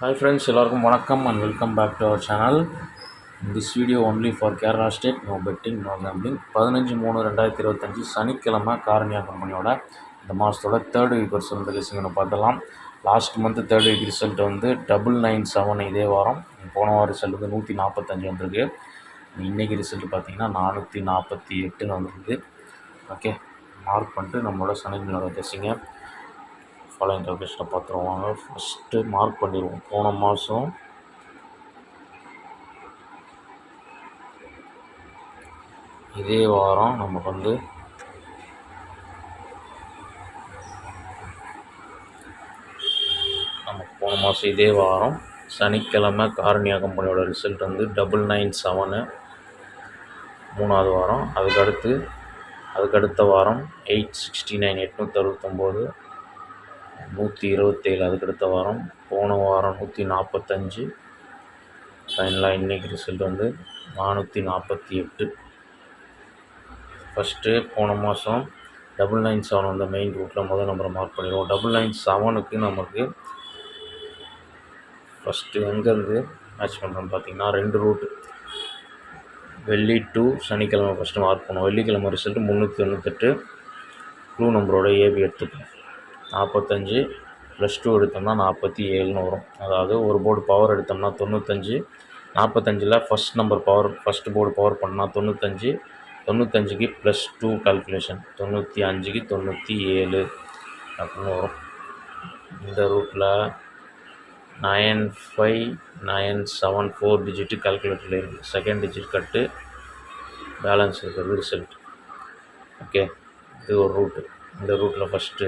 Hi friends, எல்லாருக்கும் வணக்கம் and welcome back to our channel. This video only for Kerala State, no betting, no gambling. 15/3/2025 சனிக்கிழமை காரணியா கம்பெனியோட இந்த மாதத்தோட தேர்ட் வீக் ரிசல்ட் ரிலீஸிங்னு பார்த்தலாம். Last month third week result வந்து 997 இதே வாரம். போன வாரம் ரிசல்ட் வந்து 145 வந்திருக்கு. இன்றைக்கி ரிசல்ட் பார்த்திங்கன்னா 448 வந்திருக்கு. ஓகே, மார்க் பண்ணிட்டு நம்மளோட சனிக்கிழமை பேசிங்க ஃபாலோயிங் கேல்குலேஷனை பார்த்துருவாங்க. ஃபஸ்ட்டு மார்க் பண்ணிடுவோம். போன மாதம் இதே வாரம் நமக்கு வந்து போன மாதம் இதே வாரம் சனிக்கிழமை காரணியா கம்பெனியோட ரிசல்ட் வந்து 997 மூணாவது வாரம். அதுக்கடுத்த வாரம் 869 869 127 அதுக்கடுத்த வாரம். போன வாரம் 145. ஃபைனலாக இன்றைக்கி ரிசல்ட் வந்து 448. ஃபஸ்ட்டு போன மாதம் 997 வந்த மெயின் ரூட்டில் முதல் நம்பரை மார்க் பண்ணிடுவோம். 997க்கு நமக்கு ஃபஸ்ட்டு எங்கேருந்து மேட்ச் பண்ணுறோன்னு பார்த்தீங்கன்னா 2 ரூட்டு. வெள்ளி டு சனிக்கிழமை ஃபஸ்ட்டு மார்க் பண்ணுவோம். வெள்ளிக்கிழமை ரிசல்ட்டு 398. க்ளூ நம்பரோட ஏபி எடுத்துப்போம். 45 + 2 எடுத்தோம்னா 47 வரும். அதாவது ஒரு போர்டு பவர் எடுத்தோம்னா 95. 45ல் first number power first board power பண்ணால் 95. 95க்கு +2 கால்குலேஷன் 95க்கு 97 அப்படின்னு வரும். இந்த ரூட்டில் 95974 4 டிஜிட்டு கால்குலேட்டரில் இருக்குது. செகண்ட் டிஜிட் கட்டு பேலன்ஸ் இருக்கிறது ரிசல்ட். ஓகே, இது ஒரு ரூட்டு. இந்த ரூட்டில் ஃபஸ்ட்டு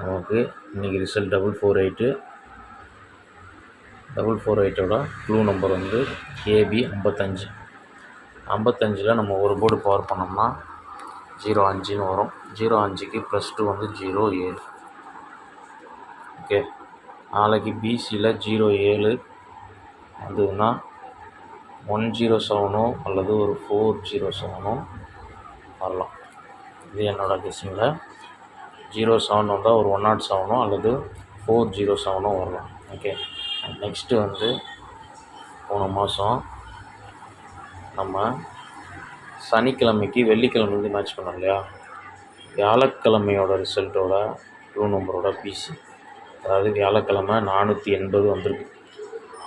நமக்கு இன்றைக்கி ரிசல்ட் 448. 448ஓட க்ளூ நம்பர் வந்து ஏபி 55. 55ல் நம்ம ஒரு போர்டு பவர் பண்ணோம்னா 05ன்னு வரும். 05க்கு +2 வந்து 07. ஓகே, நாளைக்கு பிசியில் 07 வந்ததுன்னா 107 அல்லது ஒரு 407 வரலாம். இது என்னோட கெஸ்ஸிங்கில் 07 வந்தால் ஒரு 107 அல்லது 407 வரலாம். ஓகே, நெக்ஸ்ட்டு வந்து போன மாதம் நம்ம சனிக்கிழமைக்கு வெள்ளிக்கிழமைலேருந்து மேட்ச் பண்ணோம் இல்லையா, வியாழக்கிழமையோட ரிசல்ட்டோட க்ளூ நம்பரோட பிசி, அதாவது வியாழக்கிழமை 480 வந்திருக்கு.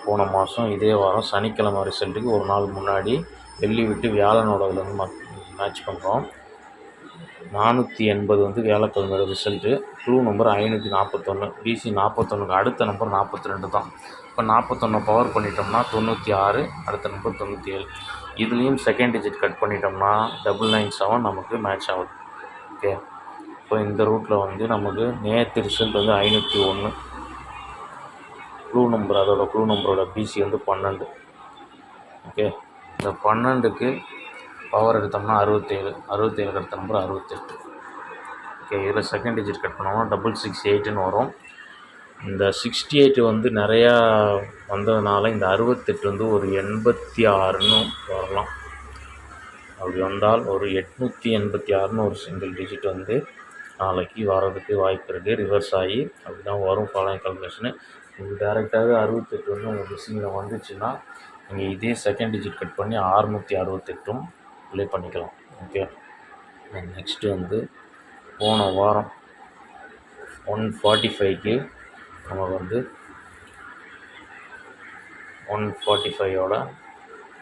போன மாதம் இதே வாரம் சனிக்கிழமை ரிசல்ட்டுக்கு ஒரு நாள் முன்னாடி வெள்ளி விட்டு வியாழனோட இதுலேருந்து மேட்ச் பண்ணுறோம். 480 வந்து வியாழக்கிழமையோட ரிசல்ட்டு. Clue number 541. பிசி 41க்கு அடுத்த நம்பர் 42 தான். இப்போ 41 பவர் பண்ணிட்டோம்னா 96, அடுத்த நம்பர் 97. இதுலேயும் செகண்ட் டிஜிட் கட் பண்ணிட்டோம்னா 997 நமக்கு மேட்ச் ஆகுது. ஓகே, இப்போ இந்த ரூட்டில் வந்து நமக்கு நேற்று ரிசல்ட் வந்து 501. க்ளூ நம்பர் அதோட க்ளூ நம்பரோட பிசி வந்து 12. ஓகே, இந்த 12க்கு பவர் எடுத்தோம்னா 67. 67க்கு அடுத்த நம்பர் 68. ஓகே, இதில் செகண்ட் டிஜிட் கட் பண்ணோம்னா 668ன்னு வரும். இந்த 68 வந்து நிறையா வந்ததுனால இந்த 68 வந்து ஒரு 86ன்னு வரலாம். அப்படி வந்தால் ஒரு 886ன்னு ஒரு சிங்கிள் டிஜிட் வந்து நாளைக்கு வரதுக்கு வாய்ப்பு இருக்குது. ரிவர்ஸ் ஆகி அப்படி தான் வரும் ஃபாலோயிங் கால்குலேஷனு. இது டேரெக்டாகவே 68 வந்து உங்கள் பிஸ்ஸிங்கில் வந்துச்சுன்னா நீங்கள் இதே செகண்ட் டிஜிட் கட் பண்ணி 668 ப்ளே பண்ணிக்கலாம். ஓகே, நெக்ஸ்ட்டு வந்து போன வாரம் 145க்கு நமக்கு வந்து 145ஓட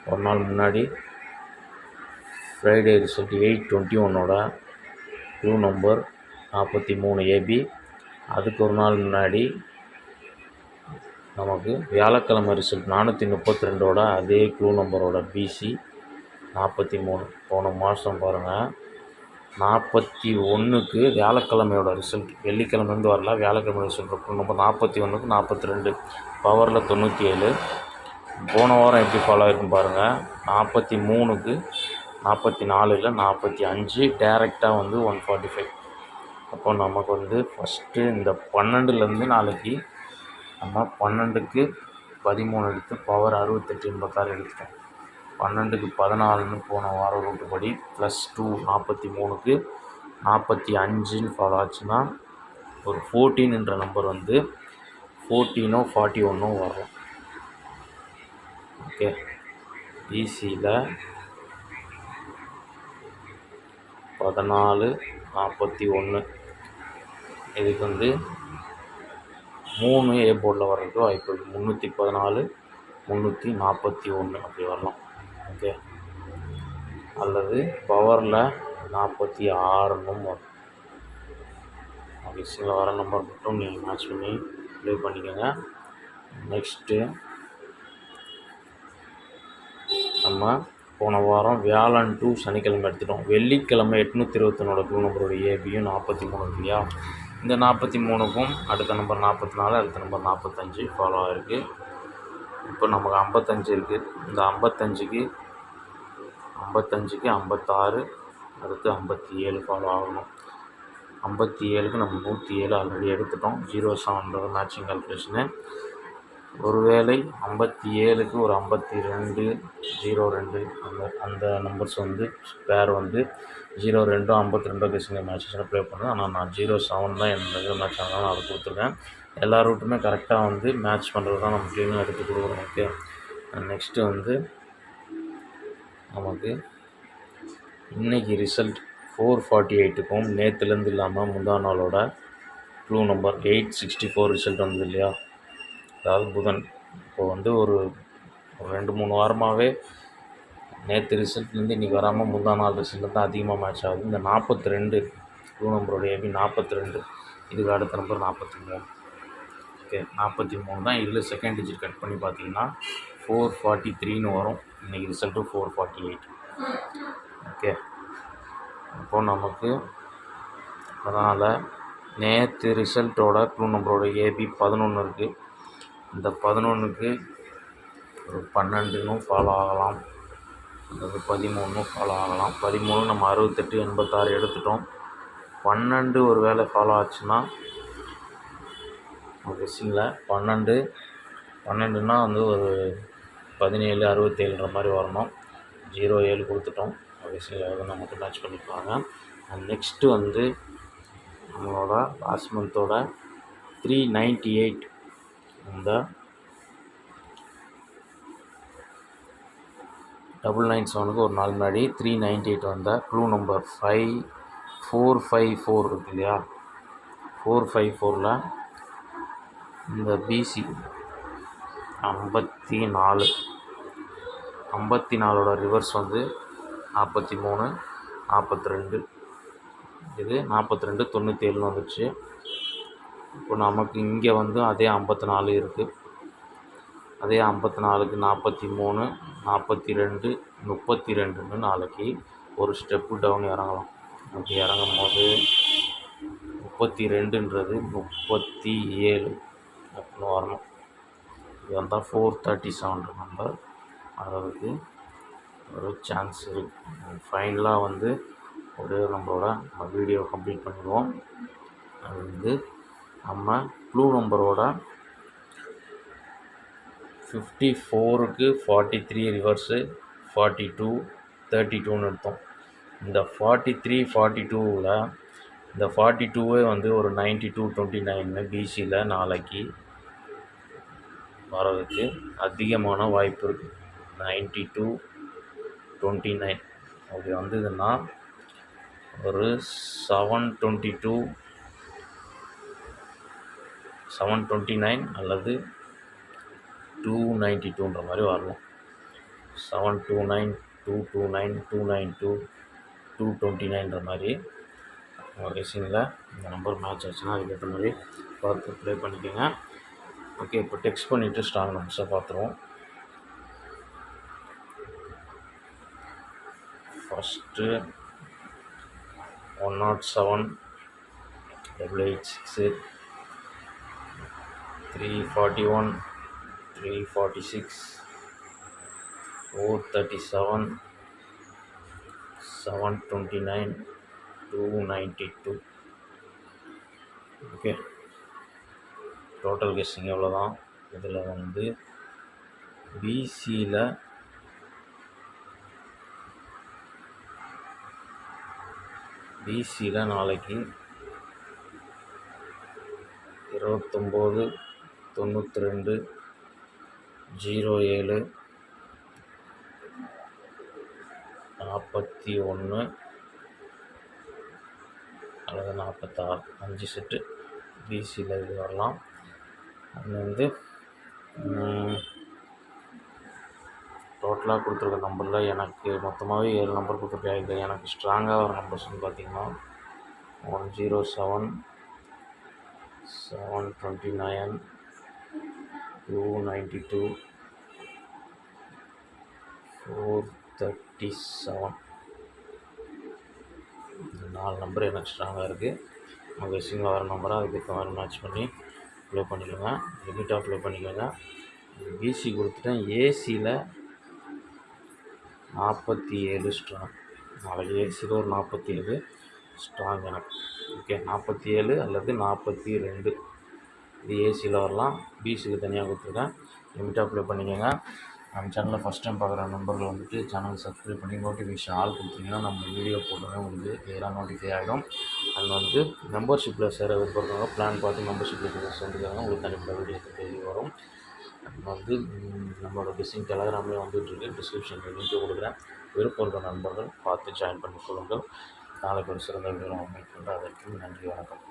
ஒரு நாள் முன்னாடி ஃப்ரைடே ரிசல்ட் 821ஓட க்ளூ நம்பர் 43 ஏபி. அதுக்கு ஒரு நாள் முன்னாடி நமக்கு வியாழக்கிழமை ரிசல்ட் 432ஓட அதே க்ளூ நம்பரோட பிசி 43. போன மாதம் பாருங்கள் 41க்கு வியாழக்கிழமையோட ரிசல்ட். வெள்ளிக்கிழமைலேருந்து வரல, வியாழக்கிழமை ரிசல்ட் க்ளூ நம்பர் 41க்கு 42 பவரில் 97. போன வாரம் எப்படி ஃபாலோ ஆகிருக்குன்னு பாருங்கள். 43க்கு 44 45 டேரெக்டாக வந்து 145. அப்போ நமக்கு வந்து ஃபஸ்ட்டு இந்த 12லேருந்து நாளைக்கு நம்ம 12க்கு 13 எடுத்து பவர் 68 86 எடுத்துட்டோம். 12க்கு 14ன்னு போன வாரம் ரூட்டு படி +2 43க்கு 45ன்னு ஃபாலோ ஆச்சுன்னா ஒரு 14 என்ற நம்பர் வந்து 14 41 வரும். ஓகே, பிசியில் 14 41 இதுக்கு வந்து 3 ஏ போர்டில் வர்றதுக்கு வாய்ப்பு இருக்குது. 314 341 அப்படி வரலாம். ஓகே, அல்லது பவரில் 46 வரும். ஆஃபீஸில் வர நம்பர் மட்டும் நீங்கள் மேட்ச் பண்ணி ப்ளே பண்ணிக்கோங்க. நெக்ஸ்ட்டு நம்ம போன வாரம் வியாழன் டு சனிக்கிழமை எடுத்துட்டோம். வெள்ளிக்கிழமை 821 க்ளூ நம்பரோட ஏபியும் 43 இல்லையா? இந்த 43க்கும் அடுத்த நம்பர் 44, அடுத்த நம்பர் 45 ஃபாலோ ஆகிருக்கு. இப்போ நமக்கு 55 இருக்குது. இந்த 55க்கு 56, அடுத்து 57 ஃபாலோ ஆகணும். 57க்கு நம்ம 107 ஆல்ரெடி எடுத்துட்டோம். 07 மேட்சிங் கால்குலேஷனு. ஒருவேளை 57க்கு ஒரு 52 02 அந்த நம்பர்ஸ் வந்து பேர் வந்து 02 52 கேஸுங்க மேட்சஸில் ப்ளே பண்ணுவேன். ஆனால் நான் 07 தான் எந்த மேட்ச் ஆனாலும் நான் அதை கொடுத்துருக்கேன். எல்லா ரூட்டுமே கரெக்டாக வந்து மேட்ச் பண்ணுறது தான் நம்ம க்ளீனாக எடுத்து கொடுக்குறோம். ஓகே, நெக்ஸ்ட்டு வந்து நமக்கு இன்றைக்கி ரிசல்ட் 448க்கும் நேற்றுலேருந்து இல்லாமல் முந்தா நாளோட க்ளூ நம்பர் 864 ரிசல்ட் வந்தது இல்லையா? அதாவது புதன். இப்போ வந்து ஒரு 2-3 வாரமாகவே நேற்று ரிசல்ட்லேருந்து இன்றைக்கி வராமல் முந்தா நாள் ரிசல்ட் தான் அதிகமாக மேட்ச் ஆகுது. இந்த 42 க்ளூ நம்பரோட ஏபி 42, இதுக்கு அடுத்த நம்பர் 43. ஓகே, 43 தான். இதில் செகண்ட் டிஜிட் கட் பண்ணி பார்த்தீங்கன்னா 443 வரும். இன்றைக்கி ரிசல்ட்டு 448. ஓகே, அப்போது நமக்கு அதனால் நேற்று ரிசல்ட்டோட க்ளூ நம்பரோட ஏபி 11 இருக்குது. இந்த 11க்கு ஒரு 12 ஃபாலோ ஆகலாம், அதாவது 13 ஃபாலோ ஆகலாம். 13 நம்ம 68 86 எடுத்துட்டோம். 12 ஒரு வேளை ஃபாலோ ஆச்சுன்னா கெஸ்ஸிங்கில் 12ன்னா வந்து ஒரு 17 67ன்ற மாதிரி வரணும். 07 கொடுத்துட்டோம். கெஸ்ஸிங்கில் எவ்வளோ மட்டும் மேட்ச் பண்ணிப்பாங்க. அண்ட் நெக்ஸ்ட்டு வந்து நம்மளோட லாஸ்ட் மந்தோட 398 இந்த 997க்கு ஒரு நாள் முன்னாடி 398 வந்த க்ளூ நம்பர் 454 இருக்கு இல்லையா? 454ல் இந்த பிசி 54ஓட ரிவர்ஸ் வந்து 43 42, இது 42 97 வந்துச்சு. இப்போ நமக்கு இங்கே வந்து அதே 54 இருக்குது. அதே 54க்கு 43 42 32ன்னு நாளைக்கு ஒரு ஸ்டெப்பு டவுன் இறங்கலாம். அப்படி இறங்கும் போது 32ன்றது 37 அப்படின்னு வரணும். இது வந்தால் 437 நம்பர் வர்றதுக்கு ஒரு சான்ஸ் இருக்குது. ஃபைனலாக வந்து ஒரே நம்மளோட வீடியோ கம்ப்ளீட் பண்ணிடுவோம். அது வந்து நம்ம க்ளூ நம்பரோட 54க்கு 43 ரிவர்ஸு 42 32ன்னு எடுத்தோம். இந்த 43 42ல் இந்த 42வே வந்து ஒரு 92 29 பிசியில் நாளைக்கு வர்றதுக்கு அதிகமான வாய்ப்பு இருக்குது. 92 29 அப்படி வந்ததுன்னா ஒரு 722 729 அல்லது 292ன்ற மாதிரி வரலாம். 729 229 292 229ன்ற மாதிரி ரேசிங்கில் இந்த நம்பர் மேட்ச் ஆச்சுன்னா அதுக்கேற்ற மாதிரி பார்த்து ப்ளே பண்ணிக்கோங்க. ஓகே, இப்போ டெக்ஸ்ட் பண்ணிவிட்டு ஸ்ட்ராங் நம்பர்ஸை பார்த்துருவோம். ஃபஸ்ட்டு 107 886 341 346 437 729 292. ஓகே, டோட்டல் கெஸ்ஸிங் எவ்வளோ தான். இதில் வந்து பிசியில் நாளைக்கு 29 92 07 41 அல்லது 46 5 செட்டு பிசியில் இது வரலாம். அது வந்து டோட்டலாக கொடுத்துருக்க நம்பரில் எனக்கு மொத்தமாகவே 7 நம்பர் கொடுத்துருக்கேன். இது எனக்கு ஸ்ட்ராங்காக வர நம்பர்ஸ்னு பார்த்தீங்கன்னா 107 729 292 437 இந்த 4 நம்பர் எனக்கு ஸ்ட்ராங்காக இருக்குது. உங்கள் கெஸ்ஸிங்கில் வர நம்பரை அதுக்கேற்ற மாதிரி மேட்ச் பண்ணி ப்ளே பண்ணிக்கோங்க. லிமிட்டாக ப்ளே பண்ணிக்கோங்க. பிசி கொடுத்துட்டேன். ஏசியில் 47 ஸ்ட்ராங். நாளைக்கு ஏசியில் ஒரு 47 ஸ்ட்ராங் எனக்கு. ஓகே, 47 அல்லது 42 இது ஏசியில் வரலாம். பிசிக்கு தனியாக கொடுத்துருக்கேன். லிமிட்டாக ப்ளே பண்ணிக்கோங்க. நம்ம சேனலில் ஃபஸ்ட் டைம் பார்க்குற நம்பர்கள் வந்துட்டு சேனல் சப்ஸ்கிரைப் பண்ணி நோட்டிஃபிகேஷன் ஆல் கொடுத்தீங்கன்னா நம்ம வீடியோ போட்டோன்னே உங்களுக்கு கிளியராக நோட்டிஃபை ஆகிடும். அண்ட் வந்து மெம்பர்ஷிப்பில் சேர விருப்பப்படுறவங்க பிளான் பார்த்து மெம்பர்ஷிப்பில் சேர்ந்துக்காங்க. உங்களுக்கு தனிப்பட்ட வீடியோ தேடி வரும். அண்ட் வந்து நம்மளோட பிஸ்ஸிங் டெலகிராம்லேயே வந்துட்டுருக்கு. டிஸ்கிரிப்ஷனில் லிங்க் கொடுக்குறேன். விருப்பம் இருக்கிற நண்பர்கள் பார்த்து ஜாயின் பண்ணி கொள்ளுங்கள். நாளைக்கு ஒரு சிறந்த வீடியோ மீட் பண்ணுறேன். அதற்கு நன்றி, வணக்கம்.